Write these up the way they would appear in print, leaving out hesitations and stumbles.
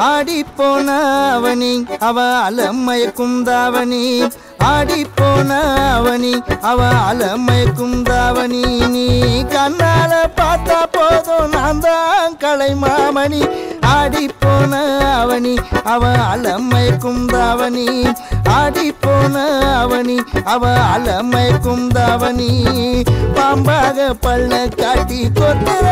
ஆடி போன அவனி அவ அலமயக்கும் தாவணி ஆடி போன அவனி அவ அலமயக்கும் தாவணி நீ கண்ணால பார்த்தா போதும் நான் தான் கலை மாமணி ஆடி போன அவனி அவ அலமயக்கும் தாவணி ஆடி போன அவனி அவ அலமயக்கும் தாவணி பாம்பாக பள்ள காட்டி கொத்துற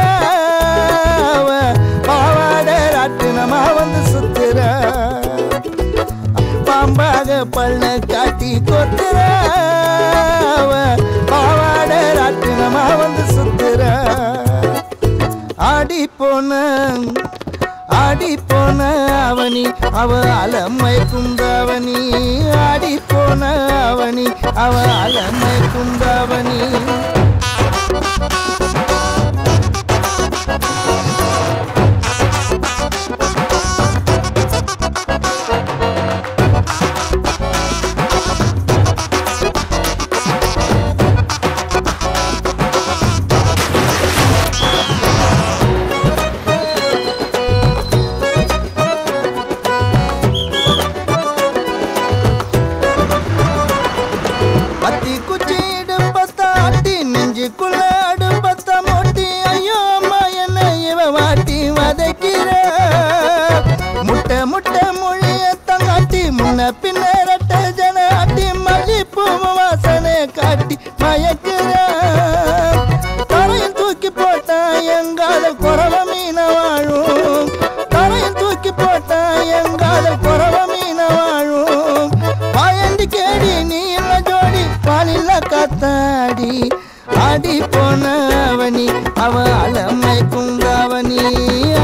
பாவாட ராட்டினமா வந்து சுத்துற பாம்பாக பள்ள காட்டி கொத்துற பாவாட ராட்டினமா வந்து சுத்துற ஆடி போன அவனி அவ அலமயக்கும் தாவணி ஆடி போன அவனி அவ அலமயக்கும் தாவணி முட்டை மொழிய தங்காட்டி முன்ன பின்னரட்ட ஜன அட்டி மல்லிப்பூ வாசனை காட்டி மயக்கிற தரையில் தூக்கி போட்டா எங்கால குறவ மீன வாழும் தரையில் தூக்கி போட்டா எங்கால குறவ மீன வாழும் பாயண்டி கேடி நீ இல்ல ஜோடி பாலில்ல காத்தாடி ஆடி போன அவனி அவ அலமயக்கும் தாவணி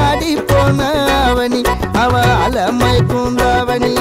ஆடி போன அவனி அவ அலமயக்கும் தாவணி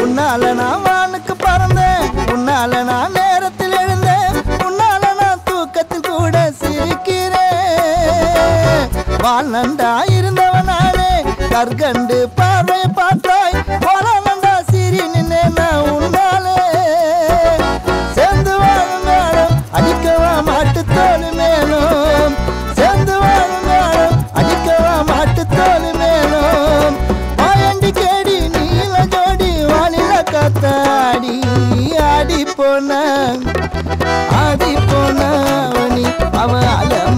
உன்னால நான் வானுக்கு பறந்தேன் உன்னால நான் நேரத்தில் எழுந்தேன் உன்னால நான் தூக்கத்தில் கூட சிரிக்கிறேன் வாழ்நண்டா இருந்தவனானே கற்கண்டு பார்வை பார்த்தாய் வாழநண்டா சிரி நின்னே நான் உன்னாலே சேர்ந்து வாழும் காலம் அடிக்கவா மாட்டுத்தோல் மேலும் சேர்ந்து வாழும் காலம் அடிக்கவா மாட்டுத்தோல் மேலும் பாயண்டி கேடி நீல ஜோடி வாலில காத்தாடி ஆடி போன அவனி அவ அலம்